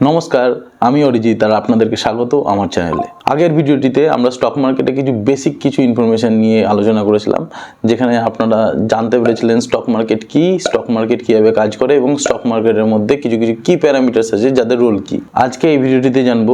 নমস্কার, আমি অরিজিৎ আর আপনাদেরকে স্বাগত আমার চ্যানেলে। আগের ভিডিওটিতে আমরা স্টক মার্কেটে কিছু ইনফরমেশন নিয়ে আলোচনা করেছিলাম, যেখানে আপনারা জানতে পেরেছিলেন স্টক মার্কেট কি, স্টক মার্কেট কীভাবে কাজ করে এবং স্টক মার্কেটের মধ্যে কিছু কি প্যারামিটার্স আছে যাদের রোল কি। আজকে এই ভিডিওটিতে জানবো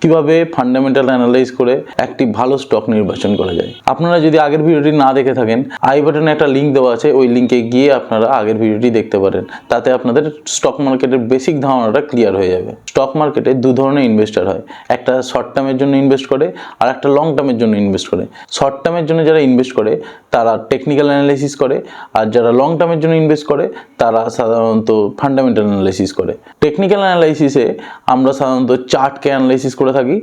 কিভাবে ফান্ডামেন্টাল অ্যানালাইজ করে একটি ভালো স্টক নির্বাচন করা যায়। আপনারা যদি আগের ভিডিওটি না দেখে থাকেন, আই বাটনে একটা লিঙ্ক দেওয়া আছে, ওই লিঙ্কে গিয়ে আপনারা আগের ভিডিওটি দেখতে পারেন। তাতে আপনাদের স্টক মার্কেটের বেসিক ধারণাটা ক্লিয়ার হয়ে যাবে। স্টক মার্কেটে দু ধরনের ইনভেস্টার হয়, একটা শর্ট টার্মের জন্য ইনভেস্ট করে আর একটা লং টার্মের জন্য ইনভেস্ট করে। শর্ট টার্মের জন্য যারা ইনভেস্ট করে তারা টেকনিক্যাল অ্যানালাইসিস করে, আর যারা লং টার্মের জন্য ইনভেস্ট করে তারা সাধারণত ফান্ডামেন্টাল অ্যানালাইসিস করে। টেকনিক্যাল অ্যানালাইসিসে আমরা সাধারণত চার্টকে অ্যানালাইসিস করে থাকি,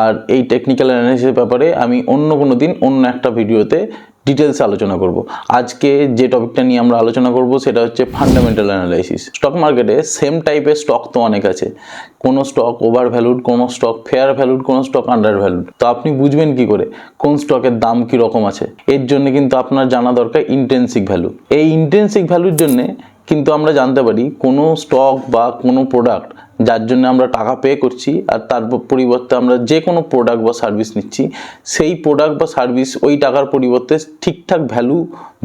আর এই টেকনিক্যাল অ্যানালাইসিসের ব্যাপারে আমি অন্য কোনো দিন অন্য একটা ভিডিওতে ডিটেলস আলোচনা করব। আজকে যে টপিকটা নিয়ে আমরা আলোচনা করব সেটা হচ্ছে ফান্ডামেন্টাল অ্যানালাইসিস। স্টক মার্কেটে সেম টাইপের স্টক তো অনেক আছে, কোনো স্টক ওভার ভ্যালুড, কোনো স্টক ফেয়ার ভ্যালুড, কোনো স্টক আন্ডার ভ্যালুড। তো আপনি বুঝবেন কি করে কোন স্টকের দাম কি রকম আছে? এর জন্য কিন্তু আপনার জানা দরকার ইন্ট্রিনসিক ভ্যালু। এই ইন্ট্রিনসিক ভ্যালুর জন্য কিন্তু আমরা জানতে পারি কোনো স্টক বা কোনো প্রোডাক্ট যার জন্য আমরা টাকা পে করছি আর তার পরিবর্তে আমরা যে কোনো প্রোডাক্ট বা সার্ভিস নিচ্ছি, সেই প্রোডাক্ট বা সার্ভিস ওই টাকার পরিবর্তে ঠিকঠাক ভ্যালু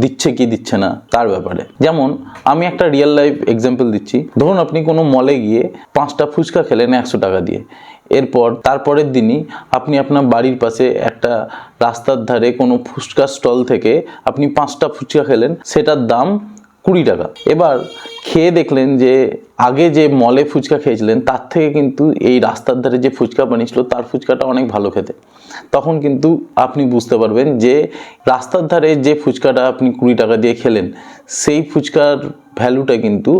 দিচ্ছে কি দিচ্ছে না তার ব্যাপারে। যেমন আমি একটা রিয়েল লাইফ এক্সাম্পল দিচ্ছি। ধরুন আপনি কোনো মলে গিয়ে 5টা ফুচকা খেলেন 100 টাকা দিয়ে। এরপর তারপরের দিনই আপনি আপনার বাড়ির পাশে একটা রাস্তার ধারে কোনো ফুচকা স্টল থেকে আপনি 5টা ফুচকা খেলেন, সেটার দাম 20 টাকা। এবার খেয়ে দেখলেন যে আগে যে মলে ফুচকা খেয়েছিলেন তার থেকে কিন্তু এই রাস্তার ধারে যে ফুচকা বানিয়েছিল তার ফুচকাটা অনেক ভালো খেতে। তখন কিন্তু আপনি বুঝতে পারবেন যে রাস্তার ধারে যে ফুচকাটা আপনি 20 টাকা দিয়ে খেলেন, সেই ফুচকার ভ্যালুটা কিন্তু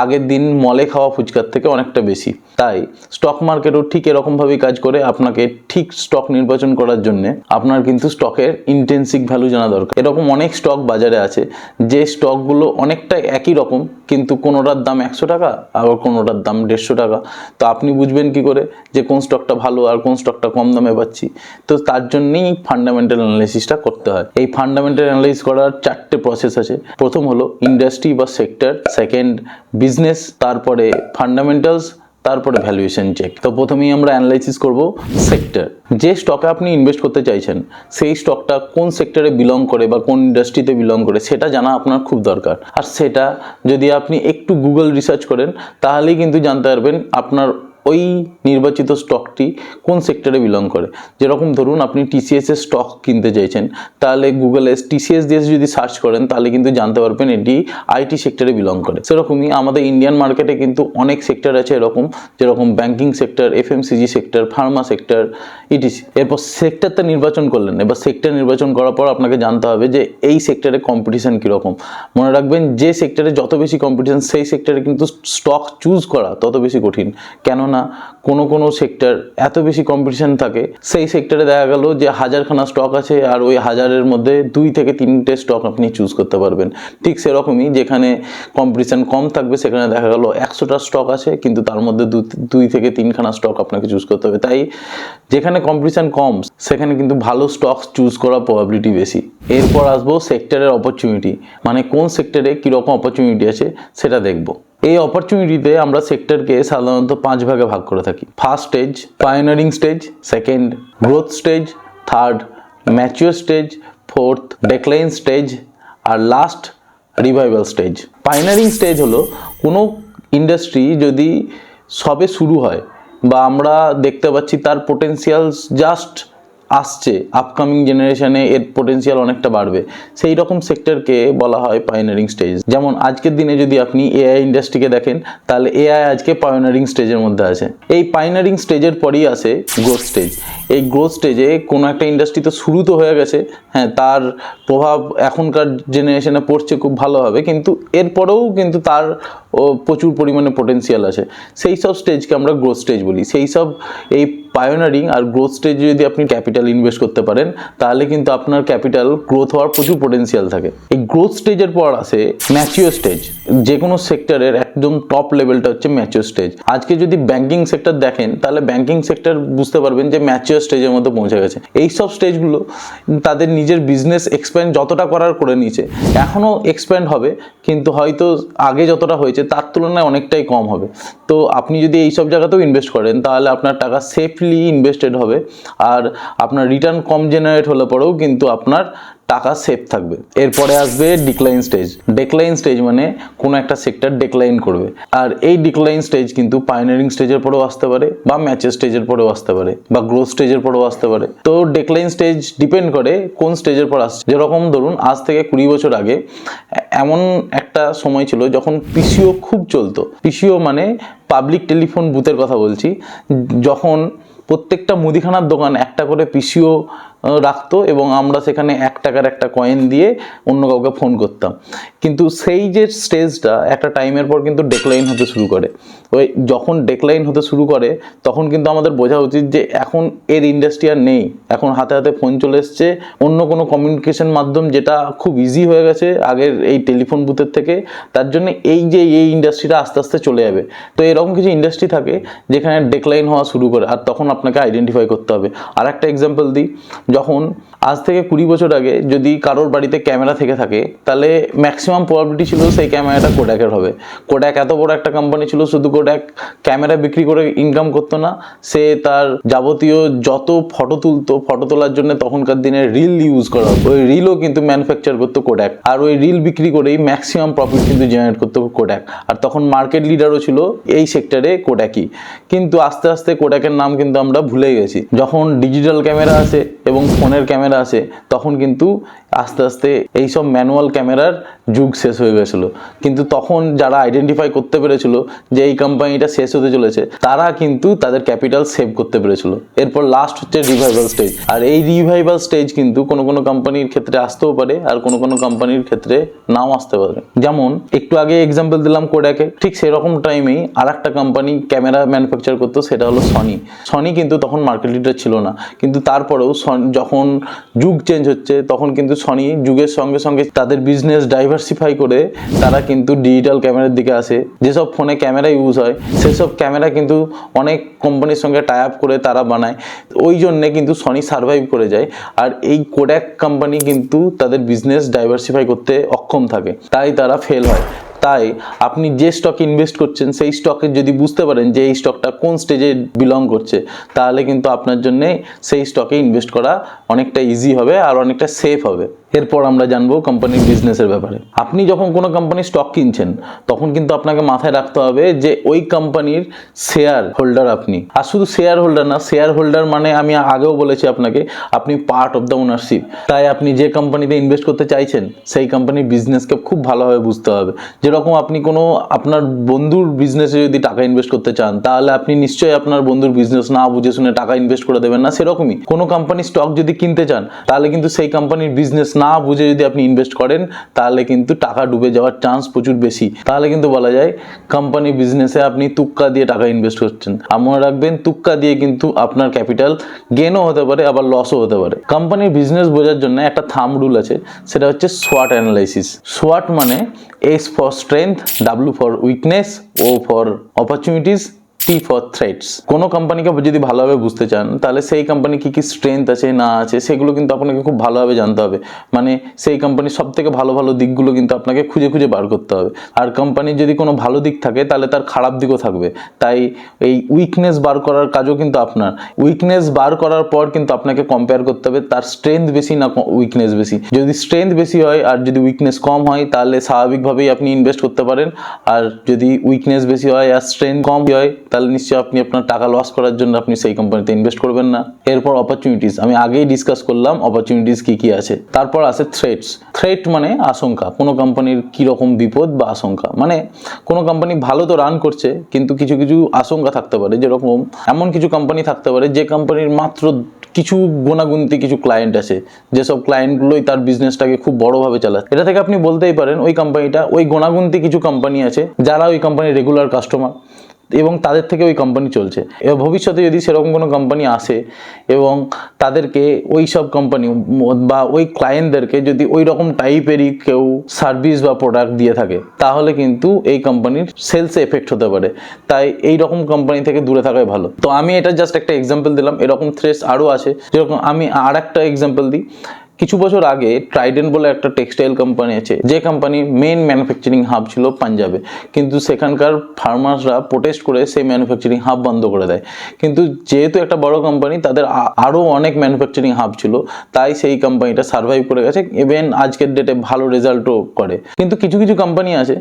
আগের দিন মলে খাওয়া ফুচকার থেকে অনেকটা বেশি। তাই স্টক মার্কেটও ঠিক এরকমভাবেই কাজ করে। আপনাকে ঠিক স্টক নির্বাচন করার জন্য আপনার কিন্তু স্টকের ইন্ট্রিনসিক ভ্যালু জানা দরকার। এরকম অনেক স্টক বাজারে আছে যে স্টকগুলো অনেকটা একই রকম, কিন্তু কোনোটার দাম 100 টাকা আবার কোনোটার দাম 150 টাকা। তো আপনি বুঝবেন কি করে যে কোন স্টকটা ভালো আর কোন স্টকটা কম দামে পাচ্ছি? তো তার জন্যই ফান্ডামেন্টাল অ্যানালাইসিসটা করতে হয়। এই ফান্ডামেন্টাল অ্যানালাইসিস করার 4টে প্রসেস আছে। প্রথম হলো ইন্ডাস্ট্রি বা সেক্টর, সেকেন্ড বিজনেস, তারপরে ফান্ডামেন্টালস, তারপরে ভ্যালুয়েশন চেক। তো প্রথমেই আমরা অ্যানালাইসিস করব সেক্টর। যে স্টকে আপনি ইনভেস্ট করতে চাইছেন সেই স্টকটা কোন সেক্টরে বিলং করে বা কোন ইন্ডাস্ট্রিতে বিলং করে সেটা জানা আপনার খুব দরকার। আর সেটা যদি আপনি একটু গুগল রিসার্চ করেন তাহলেই কিন্তু জানতে পারবেন আপনার ওই নির্বাচিত স্টকটি কোন সেক্টরে বিলং করে। যেরকম ধরুন আপনি টিসিএস এর স্টক কিনতে চাইছেন, তাহলে গুগলে টিসিএস দিয়ে যদি সার্চ করেন তাহলে কিন্তু জানতে পারবেন এটি আইটি সেক্টরে বিলং করে। সেরকমই আমাদের ইন্ডিয়ান মার্কেটে কিন্তু অনেক সেক্টর আছে এরকম, যেরকম banking sector, FMCG sector, Pharma sector, etc. এরপর সেক্টরটা নির্বাচন করলেন। এবার সেক্টর নির্বাচন করার পর আপনাকে জানতে হবে যে এই সেক্টরে কম্পিটিশন কীরকম। মনে রাখবেন যে সেক্টরে যত বেশি কম্পিটিশন সেই সেক্টরে কিন্তু স্টক চুজ করা তত বেশি কঠিন। কেননা কোনো সেক্টর এত বেশি কম্পিটিশন থাকে, সেই সেক্টরে দেখা গেল যে 1000খানা স্টক আছে আর ওই 1000-এর মধ্যে 2 থেকে 3টে স্টক আপনি চুজ করতে পারবেন। ঠিক সেরকমই যেখানে কম্পিটিশন কম থাকবে সেখানে দেখা গেল 100টা স্টক আছে কিন্তু তার মধ্যে 2 থেকে 3খানা স্টক আপনাকে চুজ করতে হবে। তাই যেখানে কম্পিটিশন কম সেখানে কিন্তু ভালো স্টক চুজ করার প্রবাবিলিটি বেশি। এরপর আসবো সেক্টরের অপরচুনিটি, মানে কোন সেক্টরে কীরকম অপরচুনিটি আছে সেটা দেখব। এই অপরচুনিটিতে আমরা সেক্টরকে সাধারণত 5 ভাগে ভাগ করে থাকি। First stage pioneering stage, second growth stage, third mature stage, fourth decline stage, আর last revival stage. Pioneering stage হলো কোনো ইন্ডাস্ট্রি যদি সবে শুরু হয় বা আমরা দেখতে পাচ্ছি তার পোটেনশিয়াল জাস্ট আসছে, আপকামিং জেনারেশনে এর পোটেনশিয়াল অনেকটা বাড়বে, সেই রকম সেক্টরকে বলা হয় পায়োনিয়ারিং স্টেজ। যেমন আজকের দিনে যদি আপনি এআই ইন্ডাস্ট্রিকে দেখেন তাহলে এআই আজকে পায়োনিয়ারিং স্টেজের মধ্যে আছে। এই পায়োনিয়ারিং স্টেজের পরেই আসে গ্রোথ স্টেজ। এই গ্রোথ স্টেজে কোনো একটা ইন্ডাস্ট্রি তো শুরু তো হয়ে গেছে, হ্যাঁ, তার প্রভাব এখনকার জেনারেশনে পড়ছে খুব ভালোভাবে, কিন্তু এরপরেও কিন্তু তার প্রচুর পরিমাণে পোটেনশিয়াল আছে। সেই সব স্টেজকে আমরা গ্রোথ স্টেজ বলি। সেই সব এই পায়োনিয়ারিং আর গ্রোথ স্টেজে যদি আপনি ক্যাপিটাল ইনভেস্ট করতে পারেন তাহলে কিন্তু আপনার ক্যাপিটাল গ্রোথ হওয়ার প্রচুর পোটেনশিয়াল থাকে। এই গ্রোথ স্টেজের পর আসে ম্যাচিওর স্টেজ। যে কোনো সেক্টরের একদম টপ লেভেলটা হচ্ছে ম্যাচিওর স্টেজ। আজকে যদি ব্যাংকিং সেক্টর দেখেন তাহলে ব্যাংকিং সেক্টর বুঝতে পারবেন যে ম্যাচিওর স্টেজের মধ্যে পৌঁছে গেছে। এইসব স্টেজগুলো তাদের নিজের বিজনেস এক্সপ্যান্ড যতটা করার করে নিয়েছে, এখনও এক্সপ্যান্ড হবে কিন্তু হয়তো আগে যতটা হয়েছে তার তুলনায় অনেকটাই কম হবে। তো আপনি যদি এইসব জায়গাতেও ইনভেস্ট করেন তাহলে আপনার টাকা সেফলি ইনভেস্টেড হবে আর আপনার রিটার্ন কম জেনারেট হলে পরেও কিন্তু আপনার টাকা সেফ থাকবে। এরপরে আসবে ডিক্লাইন স্টেজ। ডিক্লাইন স্টেজ মানে কোনো একটা সেক্টর ডিক্লাইন করবে, আর এই ডিক্লাইন স্টেজ কিন্তু পায়োনিয়ারিং স্টেজের পরেও আসতে পারে বা ম্যাচিওর স্টেজের পরেও আসতে পারে বা গ্রোথ স্টেজের পরেও আসতে পারে। তো ডিক্লাইন স্টেজ ডিপেন্ড করে কোন স্টেজের পর আসছে। যেরকম ধরুন আজ থেকে 20 বছর আগে এমন একটা সময় ছিল যখন পিসিও খুব চলতো। পিসিও মানে পাবলিক টেলিফোন বুথের কথা বলছি, যখন প্রত্যেকটা মুদিখানার দোকান একটা করে পিসিও রাখতো এবং আমরা সেখানে 1 টাকার একটা কয়েন দিয়ে অন্য কাউকে ফোন করতাম। কিন্তু সেই যে স্টেজটা একটা টাইমের পর কিন্তু ডেক্লাইন হতে শুরু করে। ওই যখন ডেক্লাইন হতে শুরু করে তখন কিন্তু আমাদের বোঝা উচিত যে এখন এর ইন্ডাস্ট্রি আর নেই। এখন হাতে হাতে ফোন চলে এসছে, অন্য কোনো কমিউনিকেশন মাধ্যম যেটা খুব ইজি হয়ে গেছে আগের এই টেলিফোন বুথের থেকে, তার জন্য এই ইন্ডাস্ট্রিটা আস্তে আস্তে চলে যাবে। তো এরকম কিছু ইন্ডাস্ট্রি থাকে যেখানে ডেক্লাইন হওয়া শুরু করে, আর তখন আপনাকে আইডেন্টিফাই করতে হবে। আর একটা এক্সাম্পল দিই, যখন আজ থেকে 20 বছর আগে যদি কারোর বাড়িতে ক্যামেরা থেকে থাকে তাহলে ম্যাক্সিমাম প্রবাবিলিটি ছিল সেই ক্যামেরাটা কোডাকের হবে। কোডাক এত বড় একটা কোম্পানি ছিল, শুধু কোডাক ক্যামেরা বিক্রি করে ইনকাম করতো না, সে তার যাবতীয় যত ফটো তুলতো, ফটো তোলার জন্য তখনকার দিনে রিল ইউজ করা হতো, ওই রিলও কিন্তু ম্যানুফ্যাকচার করতো কোডাক, আর ওই রিল বিক্রি করেই ম্যাক্সিমাম প্রফিট কিন্তু জেনারেট করতো কোডাক। আর তখন মার্কেট লিডারও ছিল এই সেক্টরে কোডাকই। কিন্তু আস্তে আস্তে কোডাকের নাম কিন্তু আমরা ভুলে গেছি। যখন ডিজিটাল ক্যামেরা আসে এবং ফোনের ক্যামেরা আসে তখন কিন্তু আস্তে আস্তে এইসব ম্যানুয়াল ক্যামেরার যুগ শেষ হয়ে গেছিলো। কিন্তু তখন যারা আইডেন্টিফাই করতে পেরেছিল যে এই কোম্পানিটা শেষ হতে চলেছে, তারা কিন্তু তাদের ক্যাপিটাল সেভ করতে পেরেছিল। এরপর লাস্ট হচ্ছে রিভাইভাল স্টেজ। আর এই রিভাইভাল স্টেজ কিন্তু কোনো কোনো কোম্পানির ক্ষেত্রে আসতেও পারে আর কোনো কোনো কোম্পানির ক্ষেত্রে নাও আসতে পারে। যেমন একটু আগে এক্সাম্পল দিলাম কোডাকে, ঠিক সেরকম টাইমেই আর একটা কোম্পানি ক্যামেরা ম্যানুফ্যাকচার করতো, সেটা হলো সনি। সনি কিন্তু তখন মার্কেট লিডার ছিল না, কিন্তু তারপরেও যখন যুগ চেঞ্জ হচ্ছে তখন কিন্তু সনি যুগের সঙ্গে সঙ্গে তাদের বিজনেস ডাইভার্সিফাই করে তারা কিন্তু ডিজিটাল ক্যামেরার দিকে আসে। যেসব ফোনে ক্যামেরা ইউজ হয় সেসব ক্যামেরা কিন্তু অনেক কোম্পানির সঙ্গে টাই আপ করে তারা বানায়, ওই জন্যে কিন্তু সনি সার্ভাইভ করে যায়। আর এই কোডাক কোম্পানি কিন্তু তাদের বিজনেস ডাইভার্সিফাই করতে অক্ষম থাকে, তাই তারা ফেল হয়। তাই আপনি যে স্টকে ইনভেস্ট করছেন সেই স্টকে যদি বুঝতে পারেন যে এই স্টকটা কোন স্টেজে বিলং করছে, তাহলে কিন্তু আপনার জন্য সেই স্টকে ইনভেস্ট করা অনেকটা ইজি হবে আর অনেকটা সেফ হবে। এরপর আমরা জানবো কোম্পানির বিজনেসের ব্যাপারে। আপনি যখন কোনো কোম্পানির স্টক কিনছেন তখন কিন্তু আপনাকে মাথায় রাখতে হবে যে ওই কোম্পানির শেয়ার হোল্ডার আপনি। আর শুধু শেয়ার হোল্ডার না, শেয়ার হোল্ডার মানে আমি আগেও বলেছি আপনাকে, আপনি পার্ট অফ দ্য ওনারশিপ। তাই আপনি যে কোম্পানিতে ইনভেস্ট করতে চাইছেন সেই কোম্পানির বিজনেসকে খুব ভালোভাবে বুঝতে হবে। যেরকম আপনি কোনো আপনার বন্ধুর বিজনেসে যদি টাকা ইনভেস্ট করতে চান তাহলে আপনি নিশ্চয়ই আপনার বন্ধুর বিজনেস না বুঝে শুনে টাকা ইনভেস্ট করে দেবেন না। সেরকমই কোনো কোম্পানির স্টক যদি কিনতে চান তাহলে কিন্তু সেই কোম্পানির বিজনেস না বুঝে যদি আপনি ইনভেস্ট করেন তাহলে কিন্তু টাকা ডুবে যাওয়ার চান্স প্রচুর বেশি। তাহলে কিন্তু বলা যায় কোম্পানি বিজনেসে আপনি তুক্কা দিয়ে টাকা ইনভেস্ট করছেন। আর মনে রাখবেন, তুক্কা দিয়ে কিন্তু আপনার ক্যাপিটাল গেনও হতে পারে আবার লসও হতে পারে। কোম্পানির বিজনেস বোঝার জন্য একটা থাম্ব রুল আছে, সেটা হচ্ছে সোয়াট অ্যানালাইসিস। সোয়াট মানে S for strength, W for weakness, O for opportunities, T for threats। কোনো কোম্পানিকে যদি ভালোভাবে বুঝতে চান তাহলে সেই কোম্পানি কি কি স্ট্রেংথ আছে না আছে সেগুলো কিন্তু আপনাকে খুব ভালোভাবে জানতে হবে। মানে সেই কোম্পানির সব থেকে ভালো ভালো দিকগুলো কিন্তু আপনাকে খুঁজে খুঁজে বার করতে হবে। আর কোম্পানির যদি কোনো ভালো দিক থাকে তাহলে তার খারাপ দিকও থাকবে, তাই এই উইকনেস বার করার কাজও কিন্তু আপনার। উইকনেস বার করার পর কিন্তু আপনাকে কম্পেয়ার করতে হবে তার স্ট্রেংথ বেশি না উইকনেস বেশি। যদি স্ট্রেংথ বেশি হয় আর যদি উইকনেস কম হয় তাহলে স্বাভাবিকভাবেই আপনি ইনভেস্ট করতে পারেন। আর যদি উইকনেস বেশি হয় আর স্ট্রেংথ কম হয় তাহলে নিশ্চয়ই আপনি আপনার টাকা লস করার জন্য আপনি সেই কোম্পানিতে ইনভেস্ট করবেন না। এরপর অপরচুনিটিস, আমি আগেই ডিসকাস করলাম অপরচুনিটিস কি কি আছে। তারপর আছে থ্রেটস। থ্রেট মানে আশঙ্কা, কোনো কোম্পানির কীরকম বিপদ বা আশঙ্কা। মানে কোনো কোম্পানি ভালো তো রান করছে কিন্তু কিছু কিছু আশঙ্কা থাকতে পারে। যেরকম এমন কিছু কোম্পানি থাকতে পারে যে কোম্পানির মাত্র কিছু গোনাগুনতি কিছু ক্লায়েন্ট আছে, যেসব ক্লায়েন্টগুলোই তার বিজনেসটাকে খুব বড়োভাবে চালায়। এটা থেকে আপনি বলতেই পারেন ওই কোম্পানিটা, ওই গোনাগুনতি কিছু কোম্পানি আছে যারা ওই কোম্পানির রেগুলার কাস্টমার, এবং তাদের থেকে ওই কোম্পানি চলছে। এবার ভবিষ্যতে যদি সেরকম কোনো কোম্পানি আসে এবং তাদেরকে ওই সব কোম্পানি বা ওই ক্লায়েন্টদেরকে যদি ওই রকম টাইপেরই কেউ সার্ভিস বা প্রোডাক্ট দিয়ে থাকে, তাহলে কিন্তু এই কোম্পানির সেলসে এফেক্ট হতে পারে। তাই এই রকম কোম্পানি থেকে দূরে থাকাই ভালো। তো আমি এটা জাস্ট একটা এক্সাম্পল দিলাম, এরকম থ্রেটস আরও আছে। যেরকম আমি আর একটা এক্সাম্পল দিই, কিছু বছর আগে ট্রাইডেন্ট বলে একটা টেক্সটাইল কোম্পানি আছে, যে কোম্পানি মেন ম্যানুফ্যাকচারিং হাব ছিল পাঞ্জাবে, কিন্তু সেখানকার ফার্মার্সরা প্রোটেস্ট করে সেই ম্যানুফ্যাকচারিং হাব বন্ধ করে দেয়। কিন্তু যেহেতু একটা বড় কোম্পানি, তাদের আরও অনেক ম্যানুফ্যাকচারিং হাব ছিল, তাই সেই কোম্পানিটা সার্ভাইভ করে গেছে, ইভেন আজকের ডেটে ভালো রেজাল্টও করে। কিন্তু কিছু কিছু কোম্পানি আছে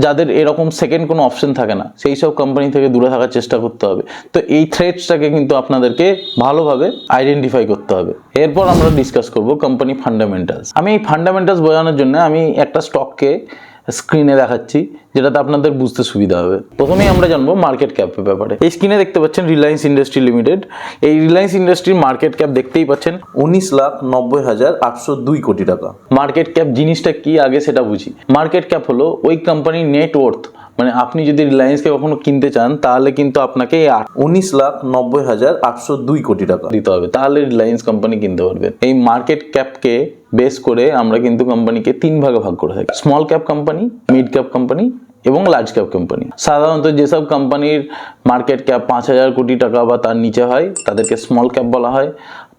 যাদের এরকম সেকেন্ড কোনো অপশন থাকে না, সেই সব কোম্পানি থেকে দূরে থাকার চেষ্টা করতে হবে। তো এই থ্রেটসটাকে কিন্তু আপনাদেরকে ভালোভাবে আইডেন্টিফাই করতে হবে। এরপর আমরা ডিসকাস করব কোম্পানি ফান্ডামেন্টালস। আমি এই ফান্ডামেন্টালস বোঝানোর জন্য আমি একটা স্টককে স্ক্রিনে দেখাচ্ছি, যেটাতে আপনাদের বুঝতে সুবিধা হবে। প্রথমেই আমরা জানবো মার্কেট ক্যাপের ব্যাপারে। এই স্ক্রিনে দেখতে পাচ্ছেন রিলায়েন্স ইন্ডাস্ট্রি লিমিটেড। এই রিলায়েন্স ইন্ডাস্ট্রির মার্কেট ক্যাপ দেখতেই পাচ্ছেন 19,90,802 কোটি টাকা। মার্কেট ক্যাপ জিনিসটা কি আগে সেটা বুঝি। মার্কেট ক্যাপ হলো ওই কোম্পানির নেটওয়ার্থ, মানে আপনি যদি রিলায়েন্সকে কখনো কিনতে চান তাহলে কিন্তু আপনাকে 19,90,802 কোটি টাকা দিতে হবে, তাহলে রিলায়েন্স কোম্পানি কিনতে পারবেন। এই মার্কেট ক্যাপকে বেস করে আমরা কিন্তু কোম্পানিকে তিন ভাগে ভাগ করে থাকি: small cap company, mid cap company এবং লার্জ ক্যাপ কোম্পানি। সাধারণত যেসব কোম্পানির মার্কেট ক্যাপ 5,000 কোটি টাকা বা তার নিচে হয় তাদেরকে স্মল ক্যাপ বলা হয়।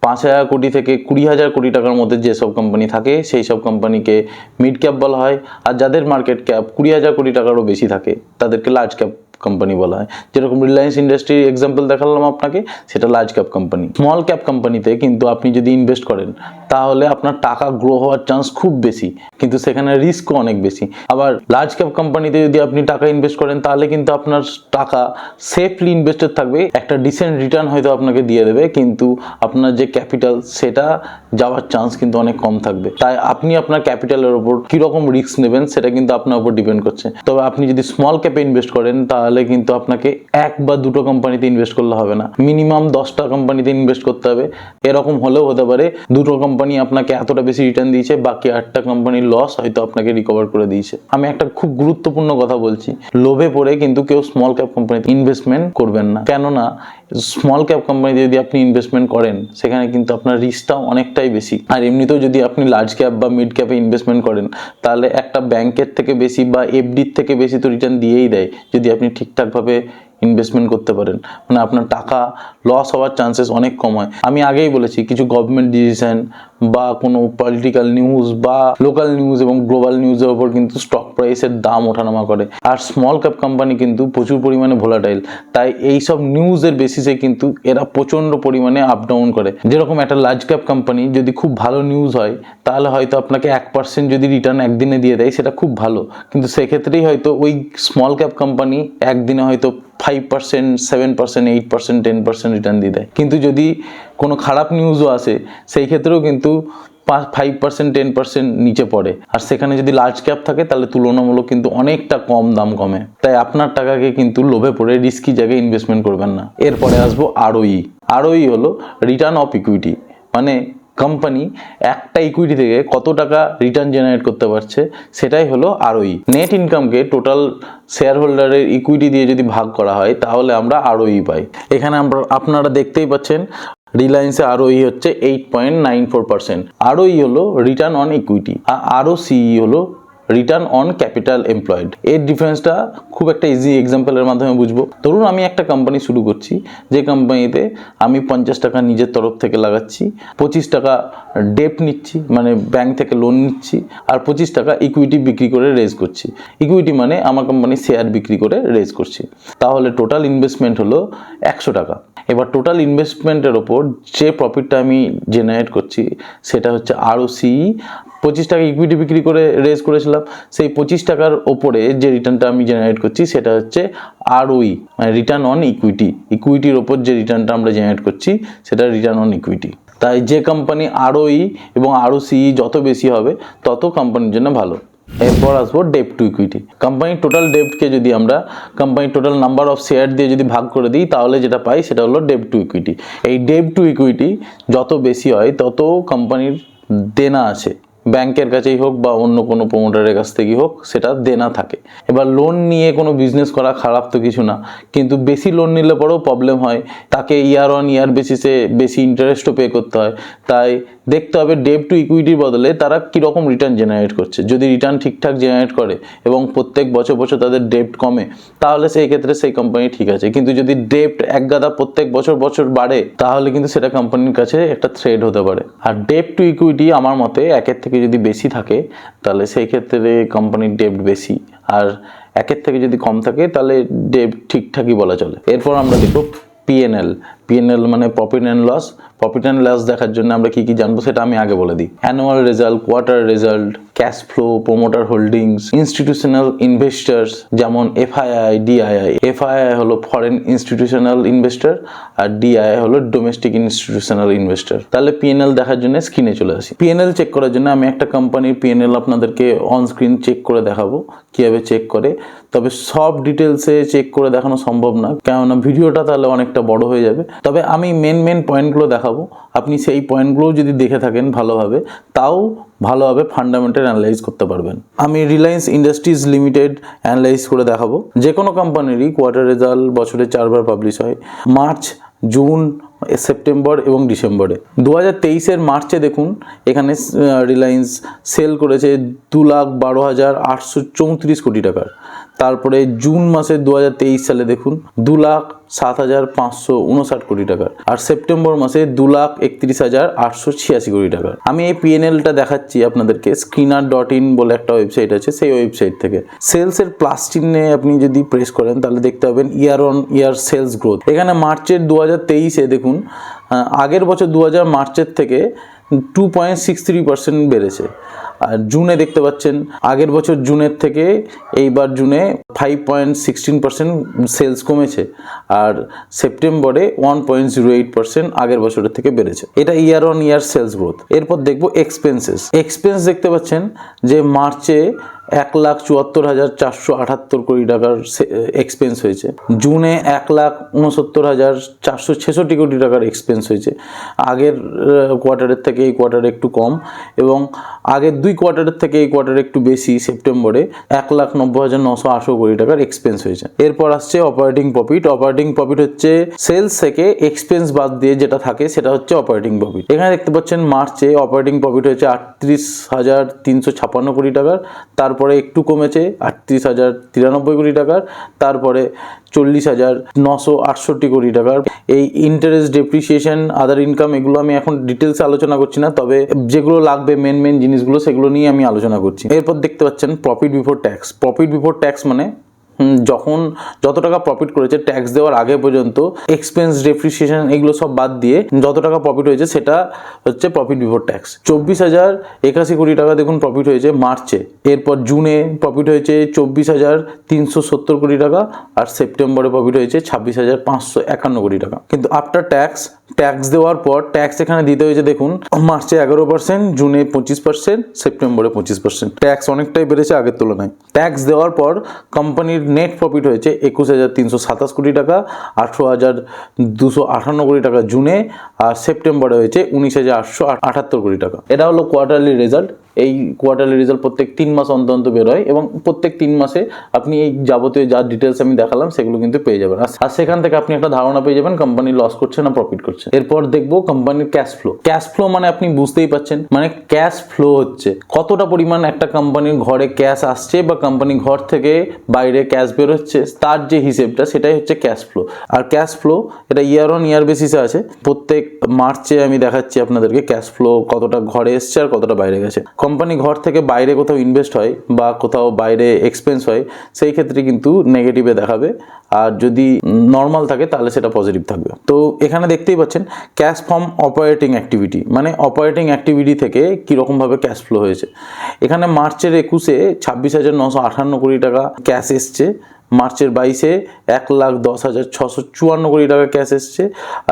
5,000 কোটি থেকে 20,000 কোটি টাকার মধ্যে যেসব কোম্পানি থাকে সেই সব কোম্পানিকে মিড ক্যাপ বলা হয়। আর যাদের মার্কেট ক্যাপ 20,000 কোটি টাকারও বেশি থাকে তাদেরকে লার্জ ক্যাপ কোম্পানি বলা হয়। যেরকম রিলায়েন্স ইন্ডাস্ট্রির এক্সাম্পল দেখালাম আপনাকে, সেটা large cap company. Small cap কোম্পানিতে কিন্তু আপনি যদি ইনভেস্ট করেন তাহলে আপনার টাকা গ্রো হওয়ার চান্স খুব বেশি, কিন্তু সেখানে রিস্কও অনেক বেশি। আবার লার্জ ক্যাপ কোম্পানিতে যদি আপনি টাকা ইনভেস্ট করেন তাহলে কিন্তু আপনার টাকা সেফলি ইনভেস্টেড থাকবে, একটা ডিসেন্ট রিটার্ন হয়তো আপনাকে দিয়ে দেবে, কিন্তু আপনার যে ক্যাপিটাল সেটা যাওয়ার চান্স কিন্তু অনেক কম থাকবে। তাই আপনি আপনার ক্যাপিটালের উপর কীরকম রিস্ক নেবেন সেটা কিন্তু আপনার উপর ডিপেন্ড করছে। তবে আপনি যদি স্মল ক্যাপে ইনভেস্ট করেন তাহলে কিন্তু আপনাকে এক বা দুটো কোম্পানিতে ইনভেস্ট করলে হবে না, মিনিমাম 10টা কোম্পানিতে ইনভেস্ট করতে হবে। এরকম হলেও হতে পারে দুটো কোম্পানি আপনাকে এতটা বেশি রিটার্ন দিয়েছে, বাকি 8টা কোম্পানির লস হয়তো আপনাকে রিকভার করে দিয়েছে। আমি একটা খুব গুরুত্বপূর্ণ কথা বলছি, লোভে পড়ে কিন্তু কেউ স্মল ক্যাপ কোম্পানিতে ইনভেস্টমেন্ট করবেন না। কেননা স্মল ক্যাপ কোম্পানিতে যদি আপনি ইনভেস্টমেন্ট করেন সেখানে কিন্তু আপনার রিস্কটাও অনেকটাই বেশি। আর এমনিতেও যদি আপনি লার্জ ক্যাপ বা মিড ক্যাপে ইনভেস্টমেন্ট করেন তাহলে একটা ব্যাংকের থেকে বেশি বা এফডির থেকে বেশি তো রিটার্ন দিয়েই দেয়, যদি আপনি ঠিকঠাকভাবে ইনভেস্টমেন্ট করতে পারেন। মানে আপনার টাকা লস হওয়ার চান্সেস অনেক কম হয়। আমি আগেই বলেছি, কিছু গভর্নমেন্ট ডিসিশন বা কোনো পলিটিক্যাল নিউজ বা লোকাল নিউজ এবং গ্লোবাল নিউজের ওপর কিন্তু স্টক প্রাইসের দাম ওঠানামা করে। আর স্মল ক্যাপ কোম্পানি কিন্তু প্রচুর পরিমাণে ভোলাটাইল, তাই এইসব নিউজের বেসিসে কিন্তু এরা প্রচণ্ড পরিমাণে আপ ডাউন করে। যেরকম একটা লার্জ ক্যাপ কোম্পানি যদি খুব ভালো নিউজ হয় তাহলে হয়তো আপনাকে 1% যদি রিটার্ন একদিনে দিয়ে দেয় সেটা খুব ভালো, কিন্তু সেক্ষেত্রেই হয়তো ওই স্মল ক্যাপ কোম্পানি একদিনে হয়তো 5%, 7%, 8%, 10% রিটার্ন দিয়ে দেয়। কিন্তু যদি কোনো খারাপ নিউজও আসে সেই ক্ষেত্রেও কিন্তু 5%, 10% নিচে পড়ে। আর সেখানে যদি লার্জ ক্যাপ থাকে তাহলে তুলনামূলক কিন্তু অনেকটা কম দাম কমে। তাই আপনার টাকাকে কিন্তু লোভে পড়ে রিস্কি জায়গায় ইনভেস্টমেন্ট করবেন না। এরপরে আসবো আরওই। আরওই হলো রিটার্ন অফ ইকুইটি, মানে কোম্পানি একটা ইকুইটি থেকে কত টাকা রিটার্ন জেনারেট করতে পারছে সেটাই হলো আরওই। নেট ইনকামকে টোটাল শেয়ার হোল্ডারের ইকুইটি দিয়ে যদি ভাগ করা হয় তাহলে আমরা আরওই পাই। এখানে আপনারা দেখতেই পাচ্ছেন রিলায়েন্সে আরওই হচ্ছে 8.94%। আরওই হলো রিটার্ন অন ইকুইটি, আর আরওসিই হলো রিটার্ন অন ক্যাপিটাল এমপ্লয়েড। এর ডিফারেন্সটা খুব একটা ইজি এক্সাম্পলের মাধ্যমে বুঝবো। ধরুন আমি একটা কোম্পানি শুরু করছি, যে কোম্পানিতে আমি 50 টাকা নিজের তরফ থেকে লাগাচ্ছি, 25 টাকা ডেট নিচ্ছি মানে ব্যাংক থেকে লোন নিচ্ছি, আর 25 টাকা ইকুইটি বিক্রি করে রেজ করছি। ইকুইটি মানে আমার কোম্পানির শেয়ার বিক্রি করে রেজ করছি। তাহলে টোটাল ইনভেস্টমেন্ট হলো 100 টাকা। এবার টোটাল ইনভেস্টমেন্টের ওপর যে প্রফিটটা আমি জেনারেট করছি সেটা হচ্ছে আরওসিই। 25 টাকা ইকুইটি বিক্রি করে রেজ করেছিলাম, সেই 25 টাকার ওপরে যে রিটার্নটা আমি জেনারেট করছি সেটা হচ্ছে আরওই, মানে রিটার্ন অন ইকুইটি। ইকুইটির ওপর যে রিটার্নটা আমরা জেনারেট করছি সেটা রিটার্ন অন ইকুইটি। তাই যে কোম্পানি আরওই এবং আরওসিই যত বেশি হবে তত কোম্পানির জন্য ভালো। এরপর আসবো ডেট টু ইকুইটি। কোম্পানির টোটাল ডেটকে যদি আমরা কোম্পানির টোটাল নাম্বার অফ শেয়ার দিয়ে যদি ভাগ করে দিই তাহলে যেটা পাই সেটা হলো ডেট টু ইকুইটি। এই ডেট টু ইকুইটি যত বেশি হয় তত কোম্পানির দেনা আছে ব্যাংকের কাছেই হোক বা অন্য কোনো প্রমোটারের কাছ থেকেই হোক সেটা দেনা থাকে। এবার লোন নিয়ে কোনো বিজনেস করা খারাপ তো কিছু না, কিন্তু বেশি লোন নিলে পরেও প্রবলেম হয়, তাকে ইয়ার অন ইয়ার বেসিসে বেশি ইন্টারেস্টও পে করতে হয়। তাই দেখতে হবে ডেট টু ইকুইটির বদলে তারা কীরকম রিটার্ন জেনারেট করছে। যদি রিটার্ন ঠিকঠাক জেনারেট করে এবং প্রত্যেক বছর বছর তাদের ডেপ্ট কমে, তাহলে সেই ক্ষেত্রে সেই কোম্পানি ঠিক আছে। কিন্তু যদি ডেপ্ট একগাদা প্রত্যেক বছর বছর বাড়ে, তাহলে কিন্তু সেটা কোম্পানির কাছে একটা থ্রেট হতে পারে। আর ডেট টু ইকুইটি আমার মতে একের থেকে যদি বেশি থাকে, তাহলে সেই ক্ষেত্রে কোম্পানির ডেপ্ট বেশি, আর একের থেকে যদি কম থাকে তাহলে ডেপ্ট ঠিকঠাকই বলা চলে। এরপর আমরা দেখব পিএনএল। পিএনএল মানে profit and loss. Profit and loss দেখার জন্য আমরা কি কি জানবো সেটা আমি আগে বলে দিই। Annual result, quarter result, cash flow, promoter holdings, institutional investors যেমন এফআইআই, ডিআইআই। এফআইআই হলো ফরেন ইনস্টিটিউশনাল ইনভেস্টর আর ডিআইআই হলো ডোমেস্টিক ইনস্টিটিউশনাল ইনভেস্টর। তাহলে পিএনএল দেখার জন্য স্ক্রিনে চলে আসি। পিএনএল চেক করার জন্য আমি একটা কোম্পানির পিএনএল আপনাদেরকে অন স্ক্রিন চেক করে দেখাবো কীভাবে চেক করে। তবে সব ডিটেলসে চেক করে দেখানো সম্ভব না, কেননা ভিডিওটা তাহলে অনেকটা বড় হয়ে যাবে। তবে আমি মেন পয়েন্টগুলো দেখাবো, আপনি সেই পয়েন্টগুলোও যদি দেখে থাকেন ভালোভাবে, তাও ভালোভাবে ফান্ডামেন্টাল অ্যানালাইজ করতে পারবেন। আমি রিলায়েন্স ইন্ডাস্ট্রিজ লিমিটেড অ্যানালাইজ করে দেখাবো। যে কোনো কোম্পানিরই কোয়ার্টার রেজাল্ট বছরে 4 বার পাবলিশ হয়, মার্চ, জুন, সেপ্টেম্বর এবং ডিসেম্বরে। 2023-এর মার্চে দেখুন এখানে রিলায়েন্স সেল করেছে 2,12,834 কোটি টাকার। তারপরে জুন মাসে 2023 সালে দেখুন 2,07,559 কোটি টাকার। আর সেপ্টেম্বর মাসে 2,31,886 কোটি টাকার। আমি এই পিএনএলটা দেখাচ্ছি আপনাদেরকে screener.in বলে একটা ওয়েবসাইট আছে, সেই ওয়েবসাইট থেকে। সেলসের প্লাস চিহ্নে আপনি যদি প্রেস করেন তাহলে দেখতে পাবেন year on year sales growth. এখানে মার্চের 2023-এ দেখুন আগের বছর 2000 মার্চের থেকে 2.63% বেড়েছে। আর জুনে দেখতে পাচ্ছেন আগের বছর জুনের থেকে এইবার জুনে 5.16% সেলস কমেছে। আর সেপ্টেম্বরে 1.08% আগের বছরের থেকে বেড়েছে। এটা year on year sales growth. এরপর দেখবো এক্সপেন্স দেখতে পাচ্ছেন যে মার্চে 1,74,478 কোটি টাকার এক্সপেন্স হয়েছে। জুনে 1,69,466 কোটি টাকার এক্সপেন্স হয়েছে। আগের কোয়ার্টারের থেকে এই কোয়ার্টারে একটু কম, এবং আগের 2 কোয়ার্টারের থেকে এই কোয়ার্টারে একটু বেশি। সেপ্টেম্বরে 1,90,908 কোটি টাকার এক্সপেন্স হয়েছে। এরপর আসছে অপারেটিং প্রফিট। অপারেটিং প্রফিট হচ্ছে সেলস থেকে এক্সপেন্স বাদ দিয়ে যেটা থাকে সেটা হচ্ছে অপারেটিং প্রফিট। এখানে দেখতে পাচ্ছেন মার্চে অপারেটিং প্রফিট হয়েছে 38,356 কোটি টাকার, তারপরে একটু কমেছে 38,093 কোটি টাকার, তারপরে 40,968 কোটি টাকার। এই ইন্টারেস্ট, ডেপ্রিসিয়েশন, আদার ইনকাম এগুলো আমি এখন ডিটেলসে আলোচনা করছি না, তবে যেগুলো লাগবে মেন জিনিসগুলো সেগুলো নিয়ে আমি আলোচনা করছি। এরপর দেখতে পাচ্ছেন profit before tax. Profit before tax মানে যখন যত টাকা প্রফিট করেছে ট্যাক্স দেওয়ার আগে পর্যন্ত এক্সপেন্স, ডেপ্রিসিয়েশন এগুলো সব বাদ দিয়ে যত টাকা প্রফিট হয়েছে সেটা হচ্ছে প্রফিট বিফোর ট্যাক্স। 24,081 কোটি টাকা দেখুন প্রফিট হয়েছে মার্চে। এরপর জুনে প্রফিট হয়েছে 24,370 কোটি টাকা, আর সেপ্টেম্বরে প্রফিট হয়েছে 26,551 কোটি টাকা। কিন্তু আফটার ট্যাক্স দেওয়ার পর ট্যাক্স এখানে দিতে হয়েছে দেখুন মার্চে 11%, জুনে 25%, সেপ্টেম্বরে 25%। ট্যাক্স অনেকটাই বেড়েছে আগের তুলনায়। ট্যাক্স দেওয়ার পর কোম্পানির নেট প্রফিট হয়েছে 21,327 কোটি টাকা, 18,258 কোটি টাকা জুনে, আর সেপ্টেম্বরে হয়েছে 19,878 কোটি টাকা। এটা হলো কোয়ার্টারলি রেজাল্ট। এই কোয়ার্টারলি রেজাল্ট প্রত্যেক 3 মাস অন্তর বের হয়, এবং প্রত্যেক 3 মাসে আপনি এই যাবতীয় যা ডিটেলস আমি দেখালাম সেগুলো কিন্তু পেয়ে যাবেন। আর সেখান থেকে আপনি একটা ধারণা পেয়ে যাবেন কোম্পানি লস করছে না প্রফিট করছে। এরপর দেখবো কোম্পানির ক্যাশ ফ্লো। ক্যাশ ফ্লো মানে আপনি বুঝতেই পাচ্ছেন, মানে ক্যাশ ফ্লো হচ্ছে কতটা পরিমাণ একটা কোম্পানির ঘরে ক্যাশ আসছে বা কোম্পানি ঘর থেকে বাইরে ক্যাশ বের হচ্ছে, তার যে হিসেবটা সেটাই হচ্ছে ক্যাশ ফ্লো। আর ক্যাশ ফ্লো এটা ইয়ার অন ইয়ার বেসিসে আছে। প্রত্যেক মার্চে আমি দেখাচ্ছি আপনাদেরকে ক্যাশ ফ্লো কতটা ঘরে এসছে আর কতটা বাইরে গেছে। কোম্পানি ঘর থেকে বাইরে কোথাও ইনভেস্ট হয় বা কোথাও বাইরে এক্সপেন্স হয়, সেই ক্ষেত্রে কিন্তু নেগেটিভে দেখাবে, আর যদি নর্মাল থাকে তাহলে সেটা পজিটিভ থাকবে। তো এখানে দেখতেই পাচ্ছেন ক্যাশ ফ্রম অপারেটিং অ্যাক্টিভিটি, মানে অপারেটিং অ্যাক্টিভিটি থেকে কীরকমভাবে ক্যাশ ফ্লো হয়েছে। এখানে মার্চের 21-এ 26,958 কোটি টাকা ক্যাশ এসছে। মার্চের 22-এ 1,10,654 কোটি টাকা ক্যাশ এসছে।